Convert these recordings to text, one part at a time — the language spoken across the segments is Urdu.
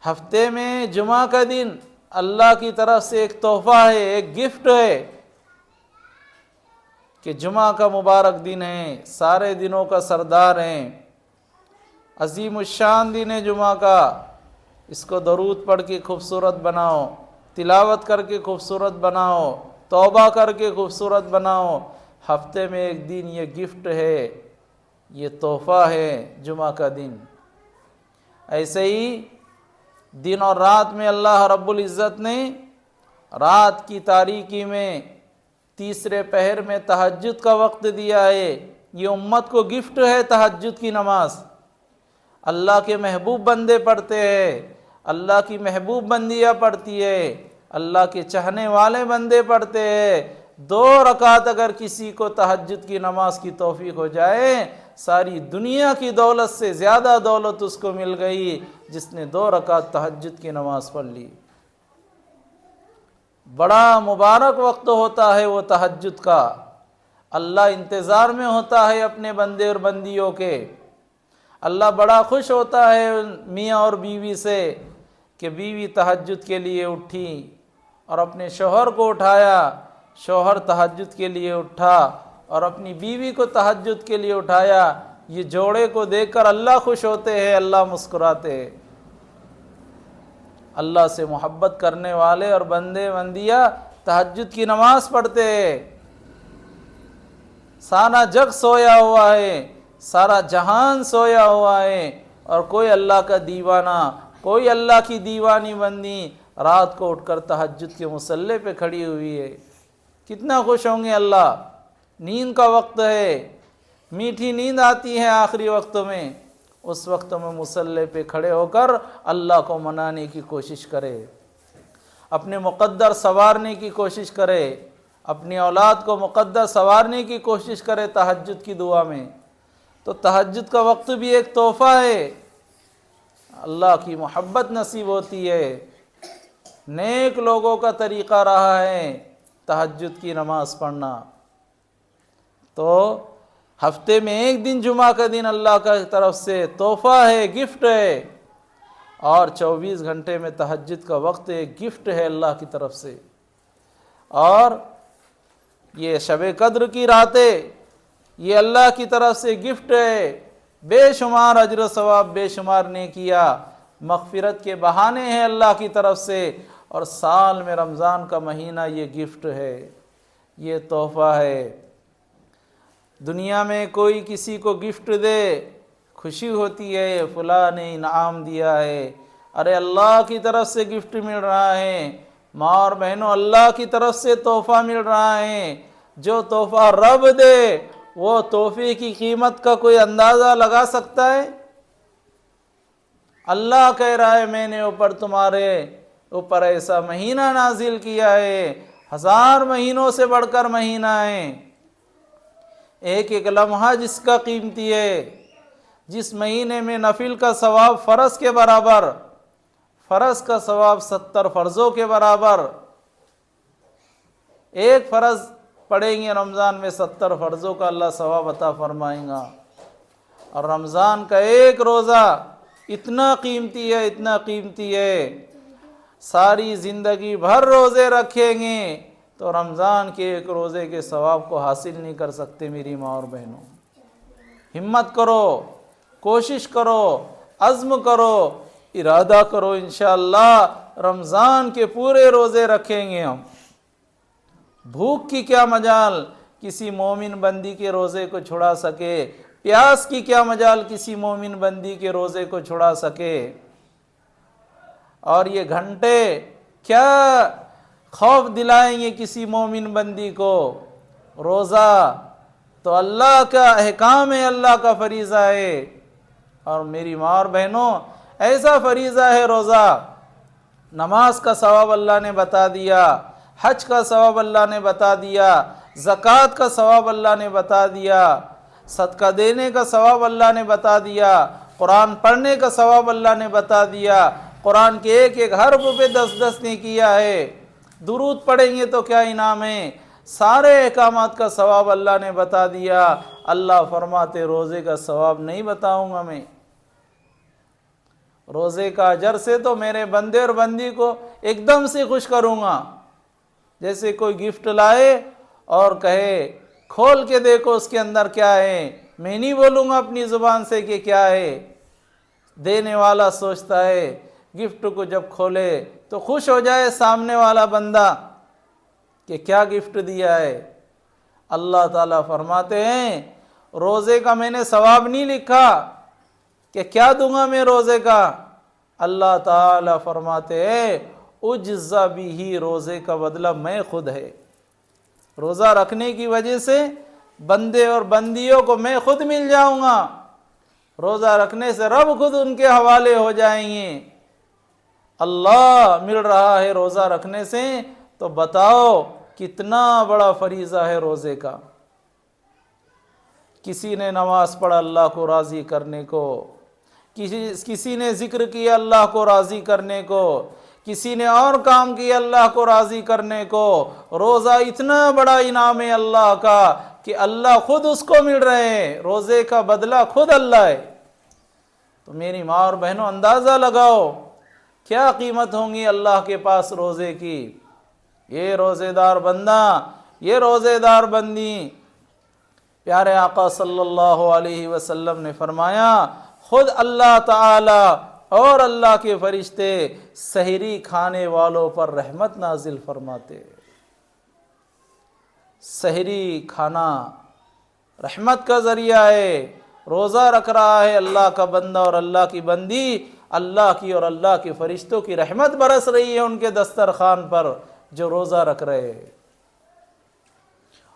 ہفتے میں جمعہ کا دن اللہ کی طرف سے ایک تحفہ ہے، ایک گفٹ ہے کہ جمعہ کا مبارک دن ہے، سارے دنوں کا سردار ہیں، عظیم الشان دن ہے جمعہ کا۔ اس کو درود پڑھ کے خوبصورت بناؤ، تلاوت کر کے خوبصورت بناؤ، توبہ کر کے خوبصورت بناؤ۔ ہفتے میں ایک دن یہ گفٹ ہے، یہ تحفہ ہے جمعہ کا دن۔ ایسے ہی دن اور رات میں اللہ رب العزت نے رات کی تاریکی میں تیسرے پہر میں تہجد کا وقت دیا ہے۔ یہ امت کو گفٹ ہے تہجد کی نماز۔ اللہ کے محبوب بندے پڑھتے ہیں، اللہ کی محبوب بندیاں پڑھتی ہے، اللہ کے چاہنے والے بندے پڑھتے ہیں۔ 2 رکعت اگر کسی کو تہجد کی نماز کی توفیق ہو جائے، ساری دنیا کی دولت سے زیادہ دولت اس کو مل گئی جس نے 2 رکعت تہجد کی نماز پڑھ لی۔ بڑا مبارک وقت ہوتا ہے وہ تہجد کا۔ اللہ انتظار میں ہوتا ہے اپنے بندے اور بندیوں کے۔ اللہ بڑا خوش ہوتا ہے میاں اور بیوی سے کہ بیوی تہجد کے لیے اٹھی اور اپنے شوہر کو اٹھایا، شوہر تہجد کے لیے اٹھا اور اپنی بیوی کو تہجد کے لیے اٹھایا۔ یہ جوڑے کو دیکھ کر اللہ خوش ہوتے ہیں، اللہ مسکراتے ہیں۔ اللہ سے محبت کرنے والے اور بندے بندیاں تہجد کی نماز پڑھتے ہیں۔ سارا جگ سویا ہوا ہے، سارا جہان سویا ہوا ہے، اور کوئی اللہ کا دیوانہ، کوئی اللہ کی دیوانی بندی رات کو اٹھ کر تہجد کے مصلی پہ کھڑی ہوئی ہے۔ کتنا خوش ہوں گے اللہ۔ نیند کا وقت ہے، میٹھی نیند آتی ہے آخری وقت میں، اس وقت میں مصلی پہ کھڑے ہو کر اللہ کو منانے کی کوشش کرے، اپنے مقدر سنوارنے کی کوشش کرے، اپنی اولاد کو مقدر سنوارنے کی کوشش کرے تہجد کی دعا میں۔ تو تہجد کا وقت بھی ایک تحفہ ہے، اللہ کی محبت نصیب ہوتی ہے۔ نیک لوگوں کا طریقہ رہا ہے تہجد کی نماز پڑھنا۔ تو ہفتے میں ایک دن جمعہ کا دن اللہ کا طرف سے تحفہ ہے، گفٹ ہے، اور 24 گھنٹے میں تہجد کا وقت ایک گفٹ ہے اللہ کی طرف سے۔ اور یہ شب قدر کی راتیں، یہ اللہ کی طرف سے گفٹ ہے، بے شمار اجر و ثواب، بے شمار نیکیاں، مغفرت کے بہانے ہیں اللہ کی طرف سے۔ اور سال میں رمضان کا مہینہ یہ گفٹ ہے، یہ تحفہ ہے۔ دنیا میں کوئی کسی کو گفٹ دے، خوشی ہوتی ہے، فلاں نے انعام دیا ہے، ارے اللہ کی طرف سے گفٹ مل رہا ہے۔ ماں اور بہنوں، اللہ کی طرف سے تحفہ مل رہا ہے۔ جو تحفہ رب دے، وہ تحفے کی قیمت کا کوئی اندازہ لگا سکتا ہے؟ اللہ کہہ رہا ہے میں نے تمہارے اوپر ایسا مہینہ نازل کیا ہے، 1000 مہینوں سے بڑھ کر مہینہ ہے۔ ایک ایک لمحہ جس کا قیمتی ہے، جس مہینے میں نفل کا ثواب فرض کے برابر، فرض کا ثواب 70 فرضوں کے برابر۔ ایک فرض پڑھیں گے رمضان میں 70 فرضوں کا اللہ ثواب عطا فرمائیں گا۔ اور رمضان کا ایک روزہ اتنا قیمتی ہے، اتنا قیمتی ہے، ساری زندگی بھر روزے رکھیں گے تو رمضان کے ایک روزے کے ثواب کو حاصل نہیں کر سکتے۔ میری ماں اور بہنوں، ہمت کرو، کوشش کرو، عزم کرو، ارادہ کرو، انشاءاللہ رمضان کے پورے روزے رکھیں گے ہم۔ بھوک کی کیا مجال کسی مومن بندی کے روزے کو چھڑا سکے، پیاس کی کیا مجال کسی مومن بندی کے روزے کو چھڑا سکے۔ اور یہ گھنٹے کیا خوف دلائیں گے کسی مومن بندی کو۔ روزہ تو اللہ کا احکام ہے، اللہ کا فریضہ ہے۔ اور میری ماں اور بہنوں، ایسا فریضہ ہے روزہ، نماز کا ثواب اللہ نے بتا دیا، حج کا ثواب اللہ نے بتا دیا، زکوٰۃ کا ثواب اللہ نے بتا دیا، صدقہ دینے کا ثواب اللہ نے بتا دیا، قرآن پڑھنے کا ثواب اللہ نے بتا دیا، قرآن کے ایک ایک حرف پہ 10 نیکیاں ہے، درود پڑھیں گے تو کیا انعام ہے، سارے احکامات کا ثواب اللہ نے بتا دیا۔ اللہ فرماتے روزے کا ثواب نہیں بتاؤں گا میں؟ روزے کا اجر سے تو میرے بندے اور بندی کو ایک دم سے خوش کروں گا۔ جیسے کوئی گفٹ لائے اور کہے کھول کے دیکھو اس کے اندر کیا ہے، میں نہیں بولوں گا اپنی زبان سے کہ کیا ہے۔ دینے والا سوچتا ہے گفٹ کو جب کھولے تو خوش ہو جائے سامنے والا بندہ کہ کیا گفٹ دیا ہے۔ اللہ تعالیٰ فرماتے ہیں روزے کا میں نے ثواب نہیں لکھا کہ کیا دوں گا میں روزے کا، اللہ تعالیٰ فرماتے ہیں اجزا بھی، روزے کا بدلہ میں خود ہے۔ روزہ رکھنے کی وجہ سے بندے اور بندیوں کو میں خود مل جاؤں گا، روزہ رکھنے سے رب خود ان کے حوالے ہو جائیں گے۔ اللہ مل رہا ہے روزہ رکھنے سے، تو بتاؤ کتنا بڑا فریضہ ہے روزے کا۔ کسی نے نماز پڑھا اللہ کو راضی کرنے کو، کسی نے ذکر کیا اللہ کو راضی کرنے کو، کسی نے اور کام کیا اللہ کو راضی کرنے کو۔ روزہ اتنا بڑا انعام ہے اللہ کا کہ اللہ خود اس کو مل رہے ہیں، روزے کا بدلہ خود اللہ ہے۔ تو میری ماں اور بہنوں اندازہ لگاؤ کیا قیمت ہوں گی اللہ کے پاس روزے کی۔ یہ روزے دار بندہ، یہ روزے دار بندی، پیارے آقا صلی اللہ علیہ وسلم نے فرمایا خود اللہ تعالی اور اللہ کے فرشتے سحری کھانے والوں پر رحمت نازل فرماتے۔ سحری کھانا رحمت کا ذریعہ ہے۔ روزہ رکھ رہا ہے اللہ کا بندہ اور اللہ کی بندی، اللہ کی اور اللہ کے فرشتوں کی رحمت برس رہی ہے ان کے دسترخوان پر جو روزہ رکھ رہے ہیں۔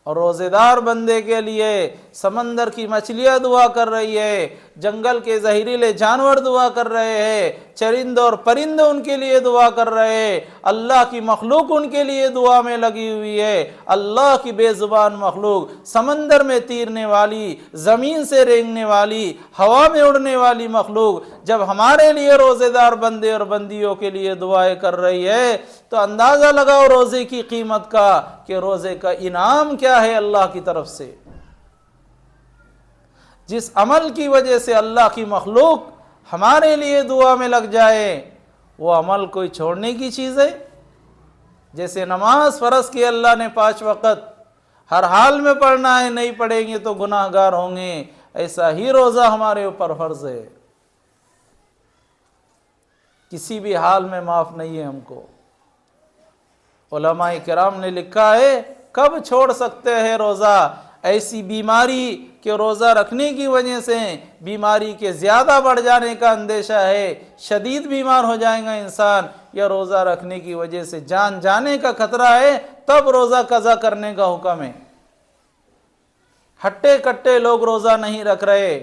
اور روزے دار بندے کے لیے سمندر کی مچھلیاں دعا کر رہی ہے، جنگل کے زہریلے جانور دعا کر رہے ہیں، چرند اور پرند ان کے لیے دعا کر رہے ہیں، اللہ کی مخلوق ان کے لیے دعا میں لگی ہوئی ہے۔ اللہ کی بے زبان مخلوق، سمندر میں تیرنے والی، زمین سے رینگنے والی، ہوا میں اڑنے والی مخلوق جب ہمارے لیے روزے دار بندے اور بندیوں کے لیے دعائیں کر رہی ہے تو اندازہ لگاؤ روزے کی قیمت کا کہ روزے کا انعام کیا ہے اللہ کی طرف سے۔ جس عمل کی وجہ سے اللہ کی مخلوق ہمارے لیے دعا میں لگ جائے وہ عمل کوئی چھوڑنے کی چیز ہے؟ جیسے نماز فرض کی اللہ نے 5 وقت ہر حال میں پڑھنا ہے، نہیں پڑھیں گے تو گناہ گار ہوں گے، ایسا ہی روزہ ہمارے اوپر فرض ہے، کسی بھی حال میں معاف نہیں ہے ہم کو۔ علماء کرام نے لکھا ہے کب چھوڑ سکتے ہیں روزہ؟ ایسی بیماری کہ روزہ رکھنے کی وجہ سے بیماری کے زیادہ بڑھ جانے کا اندیشہ ہے، شدید بیمار ہو جائے گا انسان، یا روزہ رکھنے کی وجہ سے جان جانے کا خطرہ ہے، تب روزہ قضا کرنے کا حکم ہے۔ ہٹے کٹے لوگ روزہ نہیں رکھ رہے،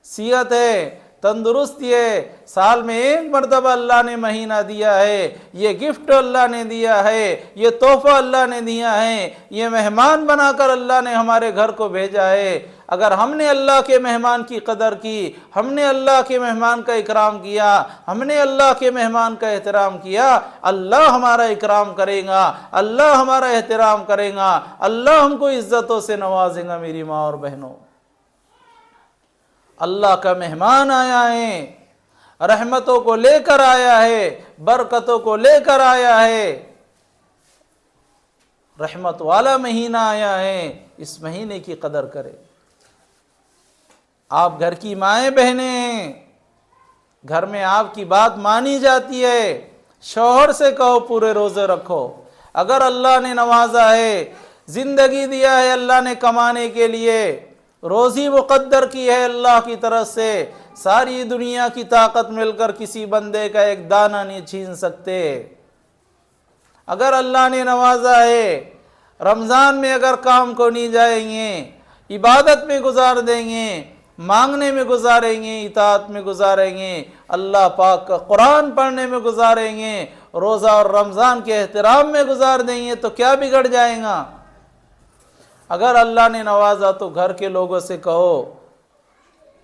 صحت ہے، تندرستی ہے، سال میں 1 مرتبہ اللہ نے مہینہ دیا ہے، یہ گفٹ اللہ نے دیا ہے، یہ تحفہ اللہ نے دیا ہے، یہ مہمان بنا کر اللہ نے ہمارے گھر کو بھیجا ہے۔ اگر ہم نے اللہ کے مہمان کی قدر کی، ہم نے اللہ کے مہمان کا اکرام کیا، ہم نے اللہ کے مہمان کا احترام کیا، اللہ ہمارا اکرام کرے گا، اللہ ہمارا احترام کرے گا، اللہ ہم کو عزتوں سے نوازے گا۔ میری ماں اور بہنوں، اللہ کا مہمان آیا ہے، رحمتوں کو لے کر آیا ہے، برکتوں کو لے کر آیا ہے، رحمت والا مہینہ آیا ہے، اس مہینے کی قدر کرے۔ آپ گھر کی مائیں بہنیں ہیں، گھر میں آپ کی بات مانی جاتی ہے، شوہر سے کہو پورے روزے رکھو۔ اگر اللہ نے نوازا ہے، زندگی دیا ہے اللہ نے کمانے کے لیے، روزی مقدر کی ہے اللہ کی طرف سے، ساری دنیا کی طاقت مل کر کسی بندے کا ایک دانہ نہیں چھین سکتے۔ اگر اللہ نے نوازا ہے، رمضان میں اگر کام کو نہیں جائیں گے، عبادت میں گزار دیں گے، مانگنے میں گزاریں گے، اطاعت میں گزاریں گے، اللہ پاک کا قرآن پڑھنے میں گزاریں گے، روزہ اور رمضان کے احترام میں گزار دیں گے تو کیا بگڑ جائے گا؟ اگر اللہ نے نوازا تو گھر کے لوگوں سے کہو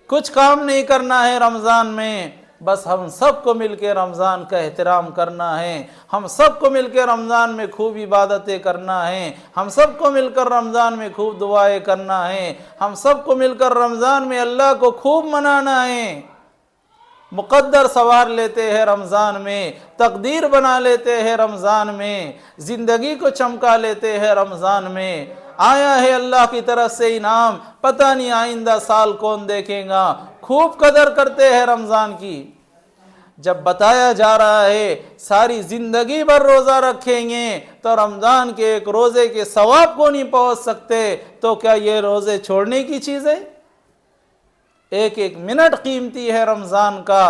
کچھ کام نہیں کرنا ہے رمضان میں، بس ہم سب کو مل کے رمضان کا احترام کرنا ہے، ہم سب کو مل کے رمضان میں خوب عبادتیں کرنا ہے، ہم سب کو مل کر رمضان میں خوب دعائیں کرنا ہے، ہم سب کو مل کر رمضان میں اللہ کو خوب منانا ہے، مقدر سوار لیتے ہیں رمضان میں، تقدیر بنا لیتے ہیں رمضان میں، زندگی کو چمکا لیتے ہیں رمضان میں۔ آیا ہے اللہ کی طرف سے انعام، پتہ نہیں آئندہ سال کون دیکھے گا، خوب قدر کرتے ہیں رمضان کی۔ جب بتایا جا رہا ہے ساری زندگی بھر روزہ رکھیں گے تو رمضان کے ایک روزے کے ثواب کو نہیں پہنچ سکتے، تو کیا یہ روزے چھوڑنے کی چیز ہے؟ ایک ایک منٹ قیمتی ہے رمضان کا،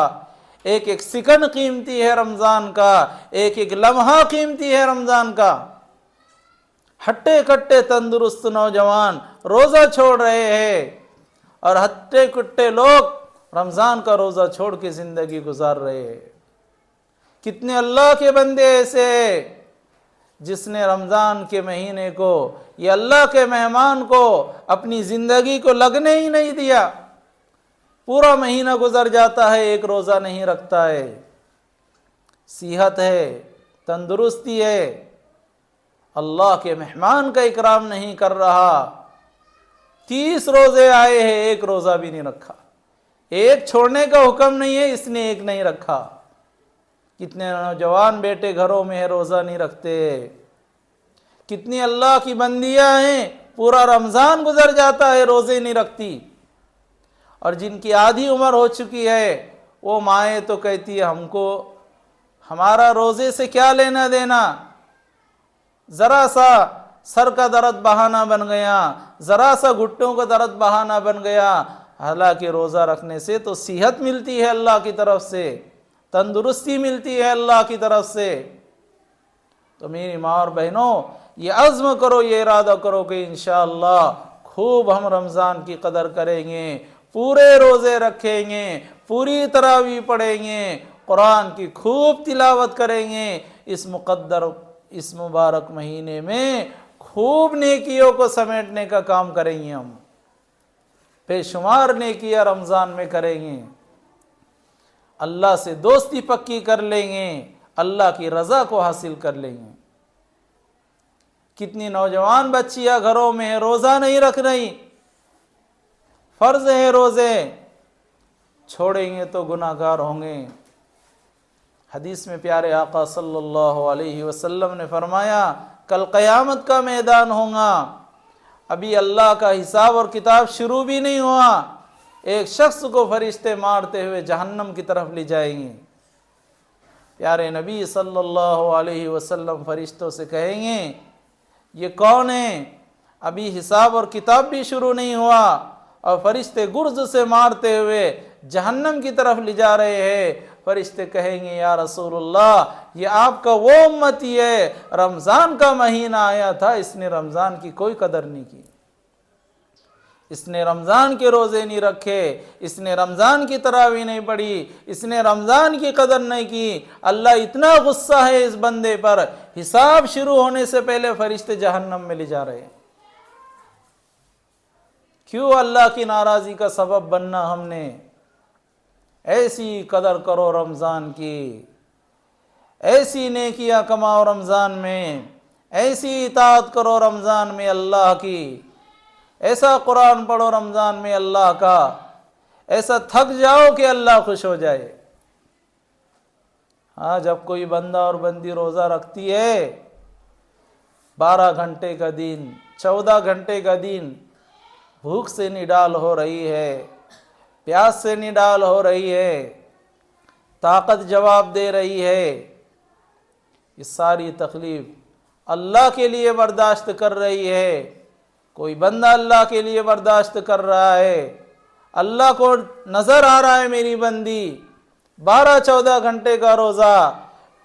ایک ایک سیکنڈ قیمتی ہے رمضان کا، ایک ایک لمحہ قیمتی ہے رمضان کا۔ ہٹے کٹے تندرست نوجوان روزہ چھوڑ رہے ہیں، اور ہٹے کٹے لوگ رمضان کا روزہ چھوڑ کے زندگی گزار رہے ہیں۔ کتنے اللہ کے بندے ایسے ہیں جس نے رمضان کے مہینے کو، یہ اللہ کے مہمان کو اپنی زندگی کو لگنے ہی نہیں دیا، پورا مہینہ گزر جاتا ہے ایک روزہ نہیں رکھتا ہے۔ صحت ہے، تندرستی ہے، اللہ کے مہمان کا اکرام نہیں کر رہا، 30 روزے آئے ہیں ایک روزہ بھی نہیں رکھا، ایک چھوڑنے کا حکم نہیں ہے اس نے ایک نہیں رکھا۔ کتنے نوجوان بیٹے گھروں میں ہے روزہ نہیں رکھتے، کتنی اللہ کی بندیاں ہیں پورا رمضان گزر جاتا ہے روزے نہیں رکھتی، اور جن کی آدھی عمر ہو چکی ہے وہ مائیں تو کہتی ہے ہم کو ہمارا روزے سے کیا لینا دینا، ذرا سا سر کا درد بہانہ بن گیا، ذرا سا گھٹنوں کا درد بہانہ بن گیا، حالانکہ روزہ رکھنے سے تو صحت ملتی ہے اللہ کی طرف سے، تندرستی ملتی ہے اللہ کی طرف سے۔ تو میری ماں اور بہنوں، یہ عزم کرو، یہ ارادہ کرو کہ انشاءاللہ خوب ہم رمضان کی قدر کریں گے، پورے روزے رکھیں گے، پوری تراویح پڑھیں گے، قرآن کی خوب تلاوت کریں گے، اس مقدر اس مبارک مہینے میں خوب نیکیوں کو سمیٹنے کا کام کریں گے، ہم بے شمار نیکیاں رمضان میں کریں گے، اللہ سے دوستی پکی کر لیں گے، اللہ کی رضا کو حاصل کر لیں گے۔ کتنی نوجوان بچیاں گھروں میں ہیں روزہ نہیں رکھ رہی، فرض ہے روزے، چھوڑیں گے تو گناہ گار ہوں گے۔ حدیث میں پیارے آقا صلی اللہ علیہ وسلم نے فرمایا کل قیامت کا میدان ہوگا، ابھی اللہ کا حساب اور کتاب شروع بھی نہیں ہوا، ایک شخص کو فرشتے مارتے ہوئے جہنم کی طرف لے جائیں گے۔ پیارے نبی صلی اللہ علیہ وسلم فرشتوں سے کہیں گے یہ کون ہے؟ ابھی حساب اور کتاب بھی شروع نہیں ہوا اور فرشتے گرز سے مارتے ہوئے جہنم کی طرف لے جا رہے ہیں۔ فرشتے کہیں گے یا رسول اللہ یہ آپ کا وہ امتی ہے، رمضان کا مہینہ آیا تھا اس نے رمضان کی کوئی قدر نہیں کی، اس نے رمضان کے روزے نہیں رکھے، اس نے رمضان کی تراویح نہیں پڑھی، اس نے رمضان کی قدر نہیں کی۔ اللہ اتنا غصہ ہے اس بندے پر، حساب شروع ہونے سے پہلے فرشتے جہنم میں لے جا رہے ہیں۔ کیوں اللہ کی ناراضی کا سبب بننا ہم نے؟ ایسی قدر کرو رمضان کی، ایسی نیکیاں کماؤ رمضان میں، ایسی اطاعت کرو رمضان میں اللہ کی، ایسا قرآن پڑھو رمضان میں اللہ کا، ایسا تھک جاؤ کہ اللہ خوش ہو جائے۔ ہاں جب کوئی بندہ اور بندی روزہ رکھتی ہے، 12 گھنٹے کا دن، 14 گھنٹے کا دن، بھوک سے نڈال ہو رہی ہے، پیاس سے نڈال ہو رہی ہے، طاقت جواب دے رہی ہے، یہ ساری تکلیف اللہ کے لیے برداشت کر رہی ہے۔ کوئی بندہ اللہ کے لیے برداشت کر رہا ہے، اللہ کو نظر آ رہا ہے میری بندی 12-14 گھنٹے کا روزہ،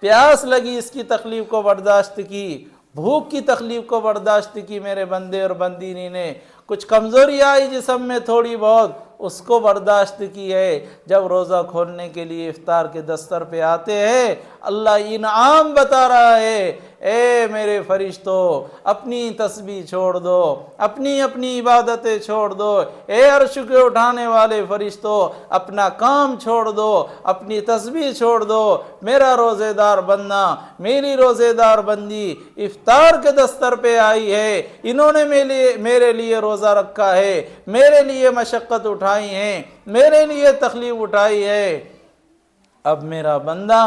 پیاس لگی اس کی تکلیف کو برداشت کی، بھوک کی تکلیف کو برداشت کی میرے بندے اور بندینی نے، کچھ کمزوری آئی جسم میں تھوڑی بہت اس کو برداشت کی ہے۔ جب روزہ کھولنے کے لیے افطار کے دستر پہ آتے ہیں، اللہ انعام بتا رہا ہے اے میرے فرشتوں اپنی تسبیح چھوڑ دو، اپنی اپنی عبادتیں چھوڑ دو، اے عرش کے اٹھانے والے فرشتوں اپنا کام چھوڑ دو، اپنی تسبیح چھوڑ دو، میرا روزے دار بندہ، میری روزے دار بندی افطار کے دستر پہ آئی ہے، انہوں نے میرے لیے روزہ رکھا ہے، میرے لیے مشقت اٹھائی ہے، میرے لیے تکلیف اٹھائی ہے، اب میرا بندہ،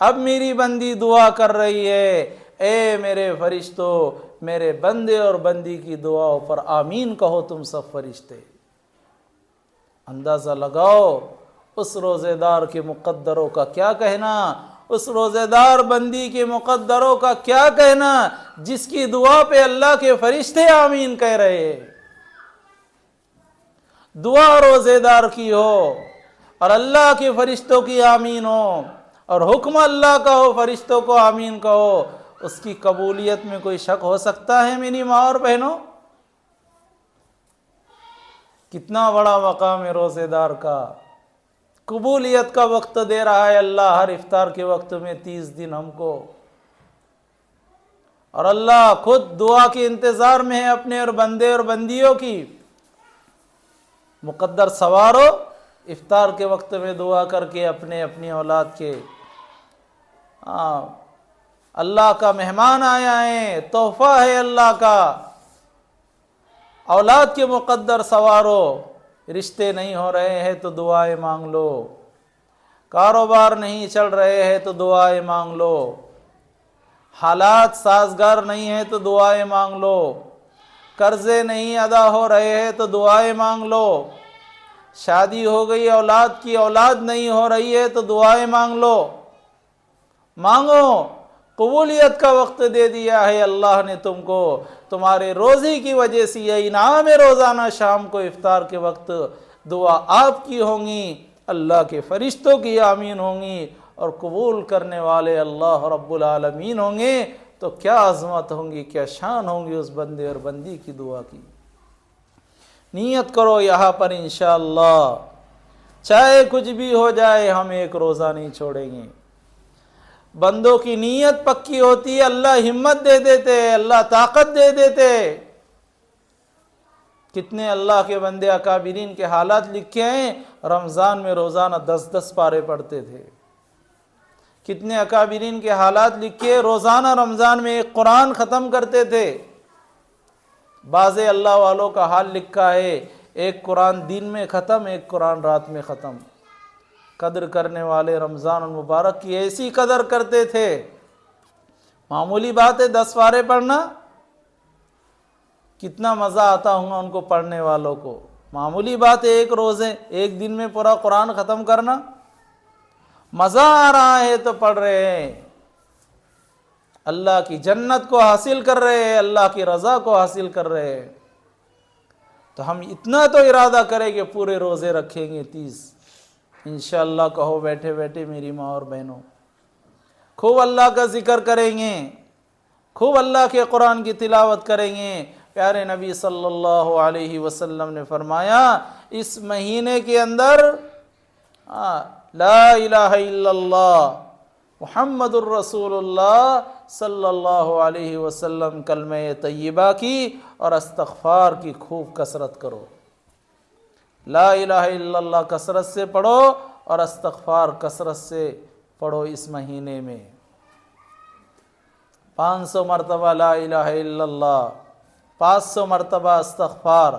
اب میری بندی دعا کر رہی ہے، اے میرے فرشتوں، میرے بندے اور بندی کی دعاؤں پر آمین کہو تم سب فرشتے۔ اندازہ لگاؤ اس روزے دار کے مقدروں کا کیا کہنا، اس روزے دار بندی کے مقدروں کا کیا کہنا جس کی دعا پہ اللہ کے فرشتے آمین کہہ رہے ہیں۔ دعا روزے دار کی ہو اور اللہ کے فرشتوں کی آمین ہو، اور حکم اللہ کا ہو فرشتوں کو آمین کہو، اس کی قبولیت میں کوئی شک ہو سکتا ہے میری ماں اور بہنوں؟ کتنا بڑا مقام ہے روزے دار کا، قبولیت کا وقت دے رہا ہے اللہ ہر افطار کے وقت میں 30 دن ہم کو، اور اللہ خود دعا کے انتظار میں ہے اپنے اور بندے اور بندیوں کی۔ مقدر سوارو افطار کے وقت میں دعا کر کے اپنے اپنی اولاد کے، اللہ کا مہمان آیا ہے، تحفہ ہے اللہ کا، اولاد کے مقدر سوارو، رشتے نہیں ہو رہے ہیں تو دعائیں مانگ لو، کاروبار نہیں چل رہے ہیں تو دعائیں مانگ لو، حالات سازگار نہیں ہیں تو دعائیں مانگ لو، قرضے نہیں ادا ہو رہے ہیں تو دعائیں مانگ لو، شادی ہو گئی اولاد کی اولاد نہیں ہو رہی ہے تو دعائیں مانگ لو، مانگو، قبولیت کا وقت دے دیا ہے اللہ نے تم کو، تمہارے روزی کی وجہ سے یہ انعام ہے، روزانہ شام کو افطار کے وقت دعا آپ کی ہوں گی، اللہ کے فرشتوں کی آمین ہوں گی، اور قبول کرنے والے اللہ رب العالمین ہوں گے، تو کیا عظمت ہوں گی، کیا شان ہوں گی اس بندے اور بندی کی دعا کی۔ نیت کرو یہاں پر انشاءاللہ چاہے کچھ بھی ہو جائے ہم ایک روزہ نہیں چھوڑیں گے۔ بندوں کی نیت پکی ہوتی ہے، اللہ ہمت دے دیتے، اللہ طاقت دے دیتے۔ کتنے اللہ کے بندے اکابرین کے حالات لکھے ہیں، رمضان میں روزانہ 10 پارے پڑھتے تھے۔ کتنے اکابرین کے حالات لکھے، روزانہ رمضان میں ایک قرآن ختم کرتے تھے۔ بعض اللہ والوں کا حال لکھا ہے، ایک قرآن دن میں ختم، ایک قرآن رات میں ختم۔ قدر کرنے والے رمضان المبارک کی ایسی قدر کرتے تھے، معمولی بات ہے 10 پارے پڑھنا، کتنا مزہ آتا ہوگا ان کو پڑھنے والوں کو، معمولی بات ہے ایک روزے ایک دن میں پورا قرآن ختم کرنا، مزہ آ رہا ہے تو پڑھ رہے ہیں، اللہ کی جنت کو حاصل کر رہے ہیں، اللہ کی رضا کو حاصل کر رہے ہیں۔ تو ہم اتنا تو ارادہ کریں کہ پورے روزے رکھیں گے 30، انشاءاللہ کہو بیٹھے بیٹھے میری ماں اور بہنوں، خوب اللہ کا ذکر کریں گے، خوب اللہ کے قرآن کی تلاوت کریں گے۔ پیارے نبی صلی اللہ علیہ وسلم نے فرمایا اس مہینے کے اندر لا الہ الا اللہ محمد الرسول اللہ صلی اللہ علیہ وسلم کلمہ طیبہ کی اور استغفار کی خوب کثرت کرو۔ لا الہ الا اللہ کثرت سے پڑھو اور استغفار کثرت سے پڑھو اس مہینے میں، 500 مرتبہ لا الہ الا اللہ، 500 مرتبہ استغفار،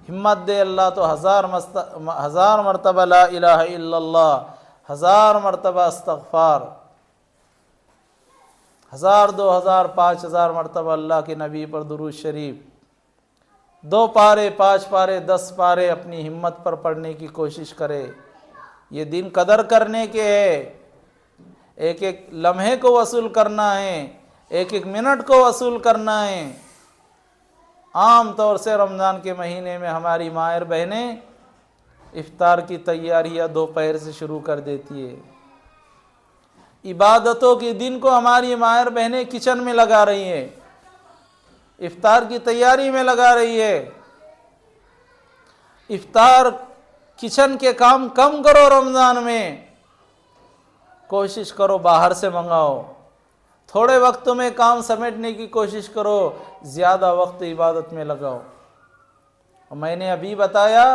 ہمت دے اللہ تو 1000 مرتبہ لا الہ الا اللہ، 1000 مرتبہ استغفار، 1000 2000 5000 مرتبہ اللہ کے نبی پر درود شریف، 2 پارے 5 پارے 10 پارے اپنی ہمت پر پڑھنے کی کوشش کرے۔ یہ دن قدر کرنے کے ہے، ایک ایک لمحے کو وصول کرنا ہے، ایک ایک منٹ کو وصول کرنا ہے۔ عام طور سے رمضان کے مہینے میں ہماری مائر بہنیں افطار کی تیاریاں دوپہر سے شروع کر دیتی ہے، عبادتوں کے دن کو ہماری مائر بہنیں کچن میں لگا رہی ہیں، افطار کی تیاری میں لگا رہی ہے۔ افطار کچن کے کام کم کرو، رمضان میں کوشش کرو باہر سے منگاؤ، تھوڑے وقت میں کام سمیٹنے کی کوشش کرو، زیادہ وقت عبادت میں لگاؤ۔ اور میں نے ابھی بتایا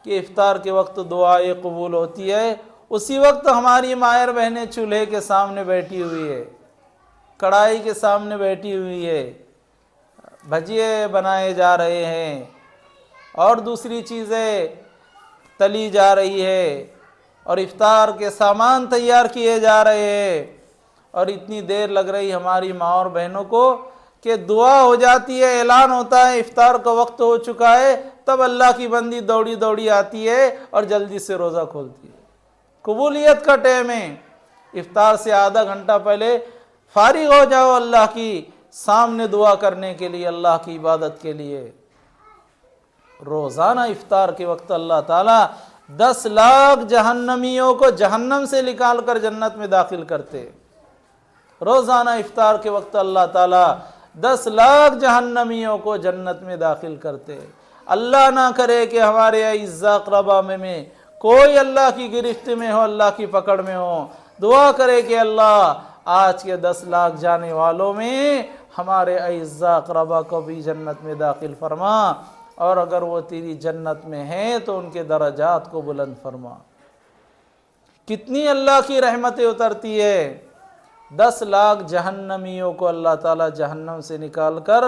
کہ افطار کے وقت دعائیں قبول ہوتی ہے، اسی وقت ہماری مائر بہنیں چولہے کے سامنے بیٹھی ہوئی ہے، کڑھائی کے سامنے بیٹھی ہوئی ہے، بھجیے بنائے جا رہے ہیں اور دوسری چیزیں تلی جا رہی ہے، اور افطار کے سامان تیار کیے جا رہے ہیں، اور اتنی دیر لگ رہی ہماری ماں اور بہنوں کو کہ دعا ہو جاتی ہے، اعلان ہوتا ہے افطار کا وقت ہو چکا ہے، تب اللہ کی بندی دوڑی دوڑی آتی ہے اور جلدی سے روزہ کھولتی ہے۔ قبولیت کا ٹائم ہے، افطار سے آدھا گھنٹہ پہلے فارغ ہو جاؤ اللہ کی سامنے دعا کرنے کے لیے، اللہ کی عبادت کے لیے۔ روزانہ افطار کے وقت اللہ تعالیٰ 10 لاکھ جہنمیوں کو جہنم سے نکال کر جنت میں داخل کرتے۔ روزانہ افطار کے وقت اللہ تعالیٰ 10 لاکھ جہنمیوں کو جنت میں داخل کرتے۔ اللہ نہ کرے کہ ہمارے اعزاء اقربا میں کوئی اللہ کی گرفت میں ہو، اللہ کی پکڑ میں ہو، دعا کرے کہ اللہ آج کے 10 لاکھ جانے والوں میں ہمارے اعزاء اقربا کو بھی جنت میں داخل فرما، اور اگر وہ تیری جنت میں ہیں تو ان کے درجات کو بلند فرما۔ کتنی اللہ کی رحمتیں اترتی ہے۔ 10 لاکھ جہنمیوں کو اللہ تعالیٰ جہنم سے نکال کر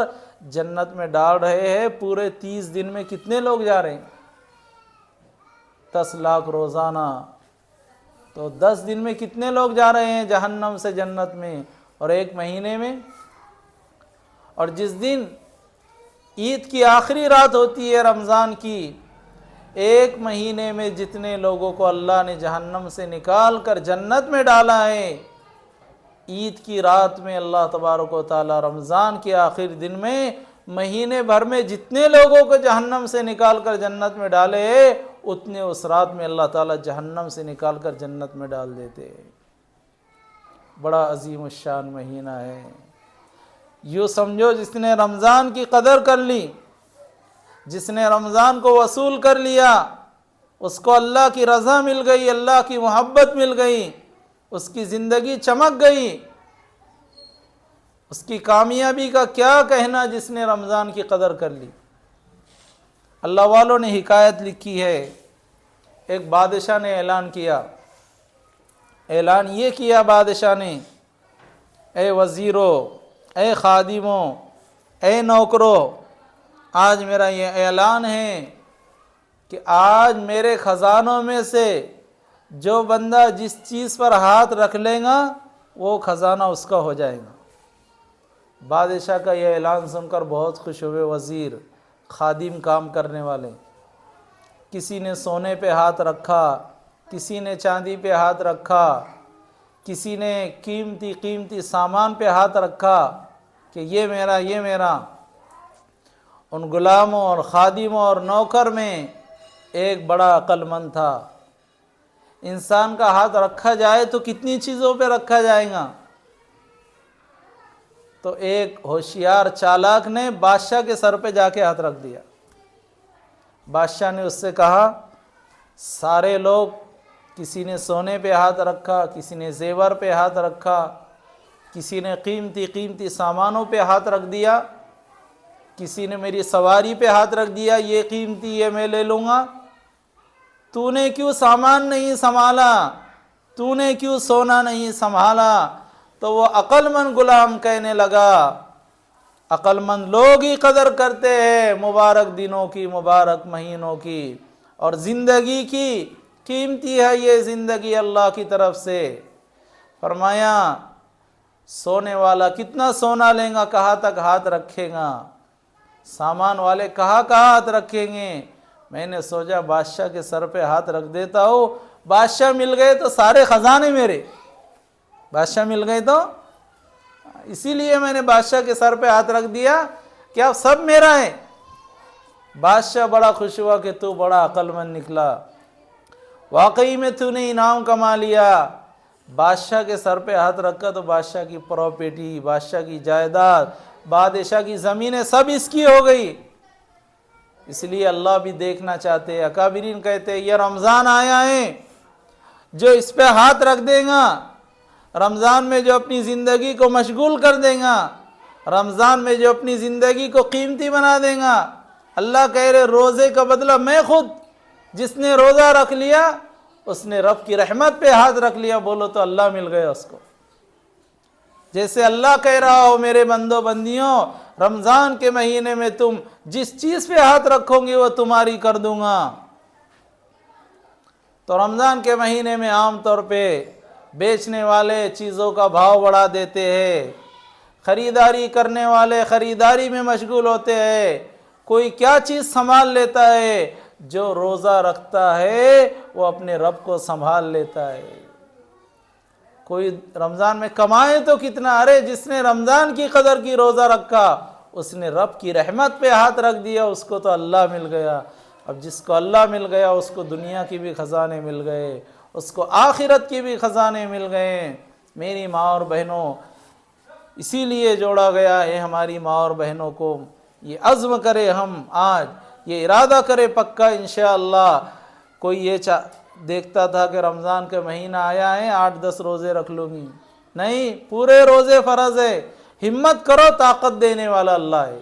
جنت میں ڈال رہے ہیں۔ پورے 30 دن میں کتنے لوگ جا رہے ہیں؟ 10 لاکھ روزانہ، تو 10 دن میں کتنے لوگ جا رہے ہیں جہنم سے جنت میں، اور ایک مہینے میں؟ اور جس دن عید کی آخری رات ہوتی ہے رمضان کی، ایک مہینے میں جتنے لوگوں کو اللہ نے جہنم سے نکال کر جنت میں ڈالا ہے، عید کی رات میں اللہ تبارک و تعالی رمضان کے آخر دن میں مہینے بھر میں جتنے لوگوں کو جہنم سے نکال کر جنت میں ڈالے اتنے اس رات میں اللہ تعالیٰ جہنم سے نکال کر جنت میں ڈال دیتے۔ بڑا عظیم الشان مہینہ ہے۔ یوں سمجھو جس نے رمضان کی قدر کر لی، جس نے رمضان کو وصول کر لیا، اس کو اللہ کی رضا مل گئی، اللہ کی محبت مل گئی، اس کی زندگی چمک گئی۔ اس کی کامیابی کا کیا کہنا جس نے رمضان کی قدر کر لی۔ اللہ والوں نے حکایت لکھی ہے، ایک بادشاہ نے اعلان کیا، اعلان یہ کیا بادشاہ نے، اے وزیروں، اے خادموں، اے نوکروں، آج میرا یہ اعلان ہے کہ آج میرے خزانوں میں سے جو بندہ جس چیز پر ہاتھ رکھ لے گا وہ خزانہ اس کا ہو جائے گا۔ بادشاہ کا یہ اعلان سن کر بہت خوش ہوئے وزیر، خادم، کام کرنے والے۔ کسی نے سونے پہ ہاتھ رکھا، کسی نے چاندی پہ ہاتھ رکھا، کسی نے قیمتی سامان پہ ہاتھ رکھا کہ یہ میرا، یہ میرا۔ ان غلاموں اور خادموں اور نوکر میں ایک بڑا عقل مند تھا۔ انسان کا ہاتھ رکھا جائے تو کتنی چیزوں پہ رکھا جائے گا؟ تو ایک ہوشیار چالاک نے بادشاہ کے سر پہ جا کے ہاتھ رکھ دیا۔ بادشاہ نے اس سے کہا، سارے لوگ، کسی نے سونے پہ ہاتھ رکھا، کسی نے زیور پہ ہاتھ رکھا، کسی نے قیمتی سامانوں پہ ہاتھ رکھ دیا، کسی نے میری سواری پہ ہاتھ رکھ دیا، یہ قیمتی، یہ میں لے لوں گا۔ تو نے کیوں سامان نہیں سنبھالا؟ تو نے کیوں سونا نہیں سنبھالا؟ تو وہ عقل مند غلام کہنے لگا، عقل مند لوگ ہی قدر کرتے ہیں مبارک دنوں کی، مبارک مہینوں کی، اور زندگی کی، قیمتی ہے یہ زندگی اللہ کی طرف سے۔ فرمایا، سونے والا کتنا سونا لے گا، کہاں تک ہاتھ رکھے گا؟ سامان والے کہاں ہاتھ رکھیں گے؟ میں نے سوچا بادشاہ کے سر پہ ہاتھ رکھ دیتا ہوں، بادشاہ مل گئے تو سارے خزانے میرے، بادشاہ مل گئے تو، اسی لیے میں نے بادشاہ کے سر پہ ہاتھ رکھ دیا کہ اب سب میرا ہے۔ بادشاہ بڑا خوش ہوا کہ تو بڑا عقل مند نکلا، واقعی میں تو نے انعام کما لیا۔ بادشاہ کے سر پہ ہاتھ رکھا تو بادشاہ کی پراپرٹی، بادشاہ کی جائیداد، بادشاہ کی زمینیں سب اس کی ہو گئی۔ اس لیے اللہ بھی دیکھنا چاہتے ہیں، اکابرین کہتے ہیں یہ رمضان آیا ہے، جو اس پہ ہاتھ رکھ دے گا، رمضان میں جو اپنی زندگی کو مشغول کر دے گا، رمضان میں جو اپنی زندگی کو قیمتی بنا دے گا، اللہ کہہ رہے روزے کا بدلہ میں خود، جس نے روزہ رکھ لیا اس نے رب کی رحمت پہ ہاتھ رکھ لیا، بولو تو اللہ مل گیا اس کو۔ جیسے اللہ کہہ رہا ہو میرے بندوں بندیوں، رمضان کے مہینے میں تم جس چیز پہ ہاتھ رکھو گے وہ تمہاری کر دوں گا۔ تو رمضان کے مہینے میں عام طور پہ بیچنے والے چیزوں کا بھاؤ بڑھا دیتے ہیں، خریداری کرنے والے خریداری میں مشغول ہوتے ہیں، کوئی کیا چیز سنبھال لیتا ہے، جو روزہ رکھتا ہے وہ اپنے رب کو سنبھال لیتا ہے۔ کوئی رمضان میں کمائے تو کتنا، ارے جس نے رمضان کی قدر کی روزہ رکھا اس نے رب کی رحمت پہ ہاتھ رکھ دیا، اس کو تو اللہ مل گیا۔ اب جس کو اللہ مل گیا اس کو دنیا کی بھی خزانے مل گئے، اس کو آخرت کی بھی خزانے مل گئے۔ میری ماں اور بہنوں، اسی لیے جوڑا گیا ہے ہماری ماں اور بہنوں کو، یہ عزم کرے، ہم آج یہ ارادہ کرے پکا انشاءاللہ۔ کوئی یہ دیکھتا تھا کہ رمضان کا مہینہ آیا ہے 8-10 روزے رکھ لوں گی، نہیں، پورے روزے فرض ہے۔ ہمت کرو، طاقت دینے والا اللہ ہے۔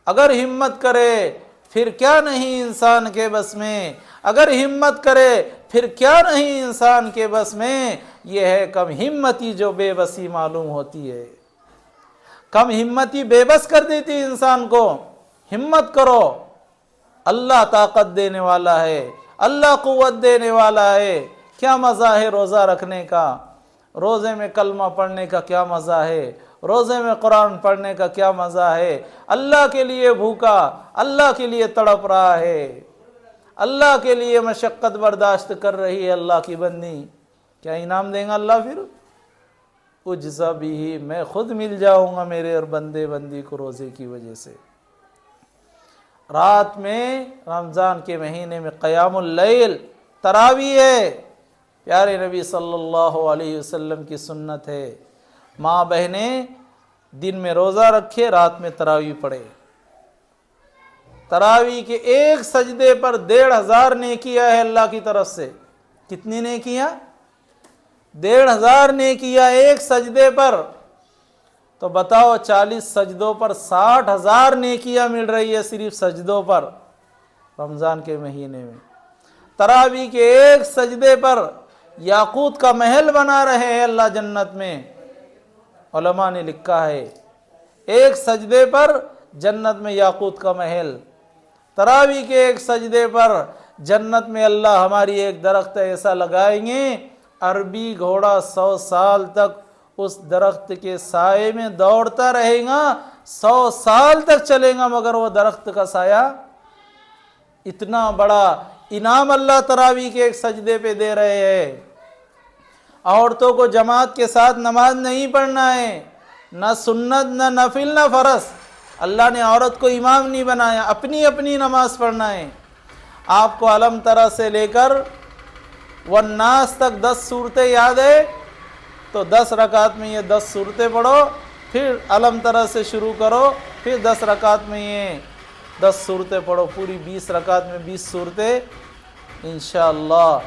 اگر ہمت کرے پھر کیا نہیں انسان کے بس میں، اگر ہمت کرے پھر کیا نہیں انسان کے بس میں۔ یہ ہے کم ہمتی جو بے بسی معلوم ہوتی ہے، کم ہمتی بے بس کر دیتی انسان کو۔ ہمت کرو، اللہ طاقت دینے والا ہے، اللہ قوت دینے والا ہے۔ کیا مزہ ہے روزہ رکھنے کا، روزے میں کلمہ پڑھنے کا کیا مزہ ہے، روزے میں قرآن پڑھنے کا کیا مزہ ہے۔ اللہ کے لیے بھوکا، اللہ کے لیے تڑپ رہا ہے، اللہ کے لیے مشقت برداشت کر رہی ہے اللہ کی بندی، کیا انعام دیں گا اللہ؟ پھر اجزا بھی، میں خود مل جاؤں گا میرے اور بندے بندی کو روزے کی وجہ سے۔ رات میں رمضان کے مہینے میں قیام اللیل، تراویح ہے، پیارے نبی صلی اللہ علیہ وسلم کی سنت ہے۔ ماں بہنیں دن میں روزہ رکھے، رات میں تراویح پڑھے۔ تراویح کے ایک سجدے پر 1500 نیکیاں ہے اللہ کی طرف سے۔ کتنی نیکیاں؟ 1500 نیکیاں ایک سجدے پر۔ تو بتاؤ 40 سجدوں پر 60,000 نیکیاں مل رہی ہے صرف سجدوں پر رمضان کے مہینے میں۔ تراویح کے ایک سجدے پر یاقوت کا محل بنا رہے ہیں اللہ جنت میں۔ علماء نے لکھا ہے ایک سجدے پر جنت میں یاقوت کا محل، تراویح کے ایک سجدے پر جنت میں اللہ ہماری ایک درخت ایسا لگائیں گے، عربی گھوڑا 100 سال تک اس درخت کے سائے میں دوڑتا رہے گا، 100 سال تک چلے گا مگر وہ درخت کا سایہ۔ اتنا بڑا انعام اللہ تراویح کے ایک سجدے پہ دے رہے ہیں۔ عورتوں کو جماعت کے ساتھ نماز نہیں پڑھنا ہے، نہ سنت نہ نفل نہ فرض۔ اللہ نے عورت کو امام نہیں بنایا، اپنی اپنی نماز پڑھنا ہے۔ آپ کو علم ترا سے لے کر والناس تک 10 صورتیں یاد ہے تو 10 رکعت میں یہ 10 صورتیں پڑھو، پھر علم ترا سے شروع کرو، پھر 10 رکعت میں یہ 10 صورتیں پڑھو، پوری 20 رکعت میں 20 صورتیں۔ انشاءاللہ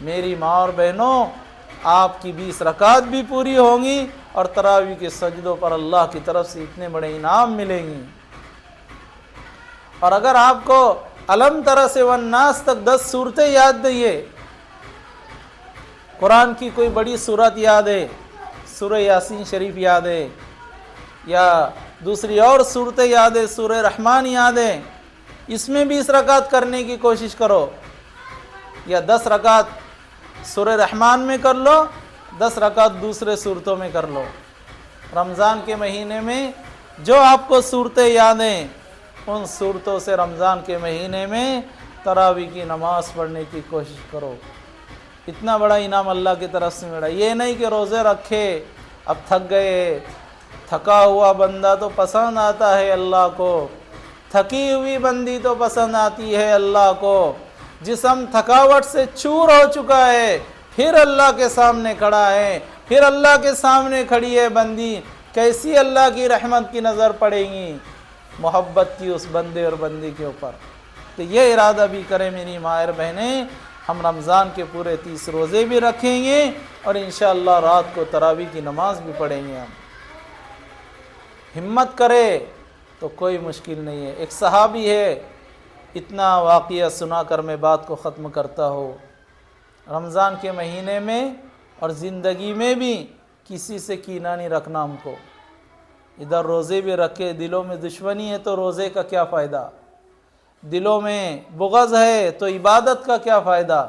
میری ماں اور بہنوں، آپ کی 20 رکعت بھی پوری ہوں گی اور تراویح کے سجدوں پر اللہ کی طرف سے اتنے بڑے انعام ملیں گے۔ اور اگر آپ کو علم ترا سے والناس تک 10 صورتیں یاد نہیں ہے، قرآن کی کوئی بڑی صورت یاد ہے، سورہ یاسین شریف یاد ہے، یا دوسری اور صورتیں یاد ہے، سورہ رحمان یاد ہے، اس میں 20 رکعت کرنے کی کوشش کرو، یا 10 رکعت سورہ رحمان میں کر لو، 10 رکعت دوسرے صورتوں میں کر لو۔ رمضان کے مہینے میں جو آپ کو صورتیں یاد ہیں ان صورتوں سے رمضان کے مہینے میں تراویح کی نماز پڑھنے کی کوشش کرو۔ اتنا بڑا انعام اللہ کی طرف سے ملا۔ یہ نہیں کہ روزے رکھے اب تھک گئے، تھکا ہوا بندہ تو پسند آتا ہے اللہ کو، تھکی ہوئی بندی تو پسند آتی ہے اللہ کو۔ جسم تھکاوٹ سے چور ہو چکا ہے، پھر اللہ کے سامنے کھڑا ہے، پھر اللہ کے سامنے کھڑی ہے بندی، کیسی اللہ کی رحمت کی نظر پڑے گی محبت کی اس بندے اور بندی کے اوپر۔ تو یہ ارادہ بھی کریں میری ماں بہنیں، ہم رمضان کے پورے 30 روزے بھی رکھیں گے اور انشاءاللہ رات کو تراویح کی نماز بھی پڑھیں گے۔ ہم ہمت کرے تو کوئی مشکل نہیں ہے۔ ایک صحابی ہے، اتنا واقعہ سنا کر میں بات کو ختم کرتا ہوں۔ رمضان کے مہینے میں اور زندگی میں بھی کسی سے کینہ نہیں رکھنا ہم کو۔ ادھر روزے بھی رکھے، دلوں میں دشمنی ہے تو روزے کا کیا فائدہ؟ دلوں میں بغض ہے تو عبادت کا کیا فائدہ؟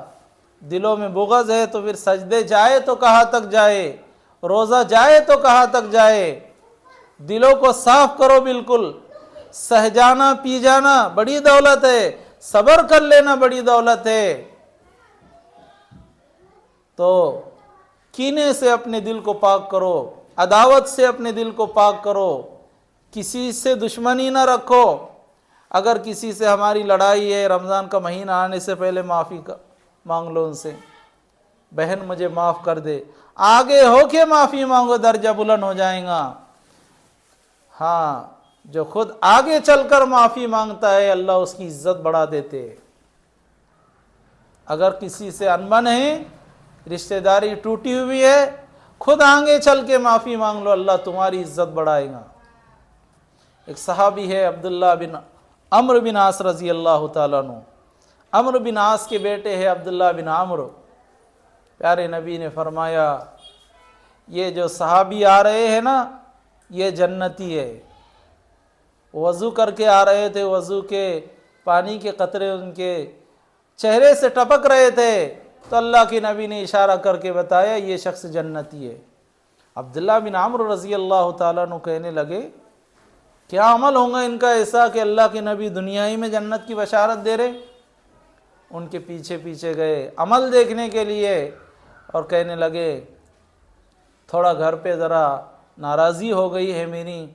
دلوں میں بغض ہے تو پھر سجدے جائے تو کہاں تک جائے، روزہ جائے تو کہاں تک جائے؟ دلوں کو صاف کرو بالکل۔ سہ جانا پی جانا بڑی دولت ہے، صبر کر لینا بڑی دولت ہے۔ تو کینے سے اپنے دل کو پاک کرو، عداوت سے اپنے دل کو پاک کرو، کسی سے دشمنی نہ رکھو۔ اگر کسی سے ہماری لڑائی ہے، رمضان کا مہینہ آنے سے پہلے معافی مانگ لو ان سے، بہن مجھے معاف کر دے، آگے ہو کے معافی مانگو، درجہ بلند ہو جائیں گا۔ ہاں، جو خود آگے چل کر معافی مانگتا ہے اللہ اس کی عزت بڑھا دیتے۔ اگر کسی سے انبن ہے، رشتہ داری ٹوٹی ہوئی ہے، خود آگے چل کے معافی مانگ لو، اللہ تمہاری عزت بڑھائے گا۔ ایک صحابی ہے عبداللہ بن عمرو بن عاص رضی اللہ تعالیٰ عنہ۔ عمرو بن عاص کے بیٹے ہیں عبداللہ بن عمرو۔ پیارے نبی نے فرمایا یہ جو صحابی آ رہے ہیں نا یہ جنتی ہے۔ وضو کر کے آ رہے تھے، وضو کے پانی کے قطرے ان کے چہرے سے ٹپک رہے تھے، تو اللہ کے نبی نے اشارہ کر کے بتایا یہ شخص جنتی ہے۔ عبداللہ بن عمرو رضی اللہ تعالیٰ عنہ کہنے لگے کیا عمل ہوگا ان کا ایسا کہ اللہ کے نبی دنیا ہی میں جنت کی بشارت دے رہے؟ ان کے پیچھے پیچھے گئے عمل دیکھنے کے لیے اور کہنے لگے تھوڑا گھر پہ ذرا ناراضی ہو گئی ہے میری،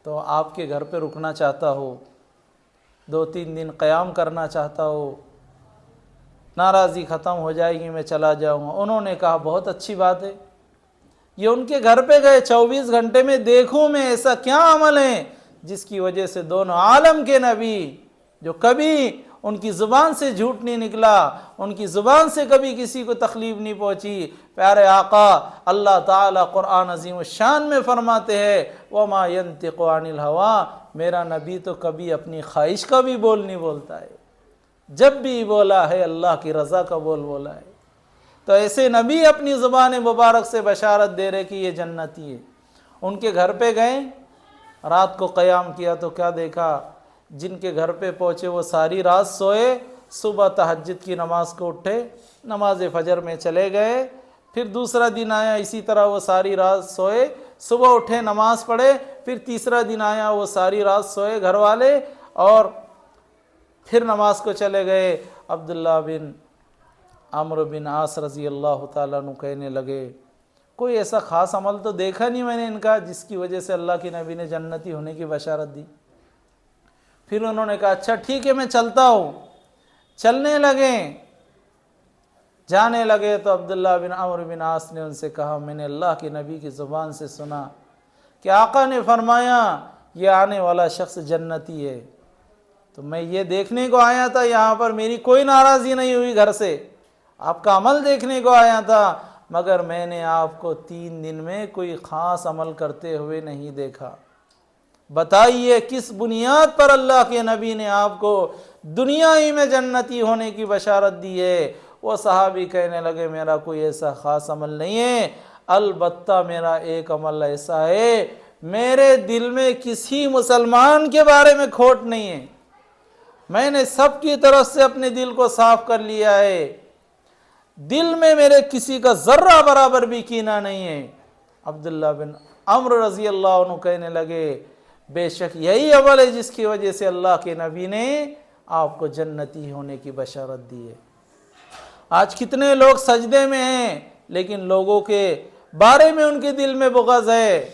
تو آپ کے گھر پہ رکنا چاہتا ہو، 2-3 دن قیام کرنا چاہتا ہو، ناراضی ختم ہو جائے گی میں چلا جاؤں گا۔ انہوں نے کہا بہت اچھی بات ہے۔ یہ ان کے گھر پہ گئے، 24 گھنٹے میں دیکھوں میں ایسا کیا عمل ہے جس کی وجہ سے دونوں عالم کے نبی، جو کبھی ان کی زبان سے جھوٹ نہیں نکلا، ان کی زبان سے کبھی کسی کو تکلیف نہیں پہنچی، پیارے آقا اللہ تعالیٰ قرآن عظیم الشان میں فرماتے ہیں وَمَا يَنْتِقُ عَنِ الْهَوَىٰ، میرا نبی تو کبھی اپنی خواہش کا بھی بول نہیں بولتا ہے، جب بھی بولا ہے اللہ کی رضا کا بول بولا ہے۔ تو ایسے نبی اپنی زبان مبارک سے بشارت دے رہے کہ یہ جنتی ہے۔ ان کے گھر پہ گئے، رات کو قیام کیا تو کیا دیکھا، جن کے گھر پہ پہنچے وہ ساری رات سوئے، صبح تہجد کی نماز کو اٹھے، نماز فجر میں چلے گئے، پھر دوسرا دن آیا اسی طرح وہ ساری رات سوئے، صبح اٹھے نماز پڑھے، پھر تیسرا دن آیا وہ ساری رات سوئے گھر والے اور پھر نماز کو چلے گئے۔ عبداللہ بن عمرو بن عاص رضی اللہ تعالیٰ عنہ کہنے لگے کوئی ایسا خاص عمل تو دیکھا نہیں میں نے ان کا جس کی وجہ سے اللہ کے نبی نے جنتی ہونے کی بشارت دی۔ پھر انہوں نے کہا اچھا ٹھیک ہے میں چلتا ہوں۔ چلنے لگے، جانے لگے تو عبداللہ بن عمرو بن عاص نے ان سے کہا میں نے اللہ کے نبی کی زبان سے سنا کہ آقا نے فرمایا یہ آنے والا شخص جنتی ہے، تو میں یہ دیکھنے کو آیا تھا، یہاں پر میری کوئی ناراضی نہیں ہوئی، گھر سے آپ کا عمل دیکھنے کو آیا تھا، مگر میں نے آپ کو 3 دن میں کوئی خاص عمل کرتے ہوئے نہیں دیکھا۔ بتائیے کس بنیاد پر اللہ کے نبی نے آپ کو دنیا ہی میں جنتی ہونے کی بشارت دی ہے؟ وہ صحابی کہنے لگے میرا کوئی ایسا خاص عمل نہیں ہے، البتہ میرا ایک عمل ایسا ہے میرے دل میں کسی مسلمان کے بارے میں کھوٹ نہیں ہے، میں نے سب کی طرف سے اپنے دل کو صاف کر لیا ہے، دل میں میرے کسی کا ذرہ برابر بھی کینہ نہیں ہے۔ عبداللہ بن عمرو رضی اللہ عنہ کہنے لگے بے شک یہی عمل ہے جس کی وجہ سے اللہ کے نبی نے آپ کو جنتی ہونے کی بشارت دی ہے۔ آج کتنے لوگ سجدے میں ہیں لیکن لوگوں کے بارے میں ان کے دل میں بغض ہے،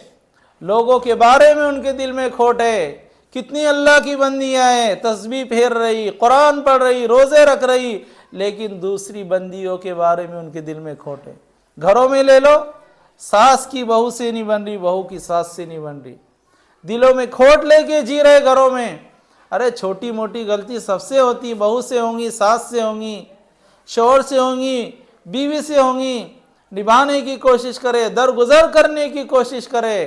لوگوں کے بارے میں ان کے دل میں کھوٹ ہے۔ کتنی اللہ کی بندیاں ہیں، تسبیح پھیر رہی، قرآن پڑھ رہی، روزے رکھ رہی، لیکن دوسری بندیوں کے بارے میں ان کے دل میں کھوٹ ہے۔ گھروں میں لے لو، ساس کی بہو سے نہیں بن رہی، بہو کی ساس سے نہیں بن رہی، دلوں میں کھوٹ لے کے جی رہے گھروں میں۔ ارے چھوٹی موٹی غلطی سب سے ہوتی، بہو سے ہوں گی، ساس سے ہوں گی، شوہر سے ہوں گی، بیوی سے ہوں گی، نبھانے کی کوشش کرے، درگزر کرنے کی کوشش کرے،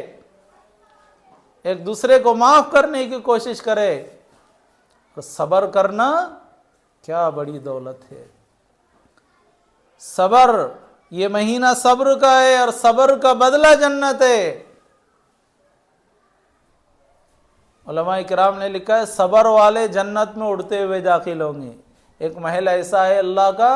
ایک دوسرے کو معاف کرنے کی کوشش کرے۔ تو صبر کرنا کیا بڑی دولت ہے۔ صبر، یہ مہینہ صبر کا ہے اور صبر کا بدلہ جنت ہے۔ علماء کرام نے لکھا ہے صبر والے جنت میں اڑتے ہوئے داخل ہوں گے. ایک محل ایسا ہے اللہ کا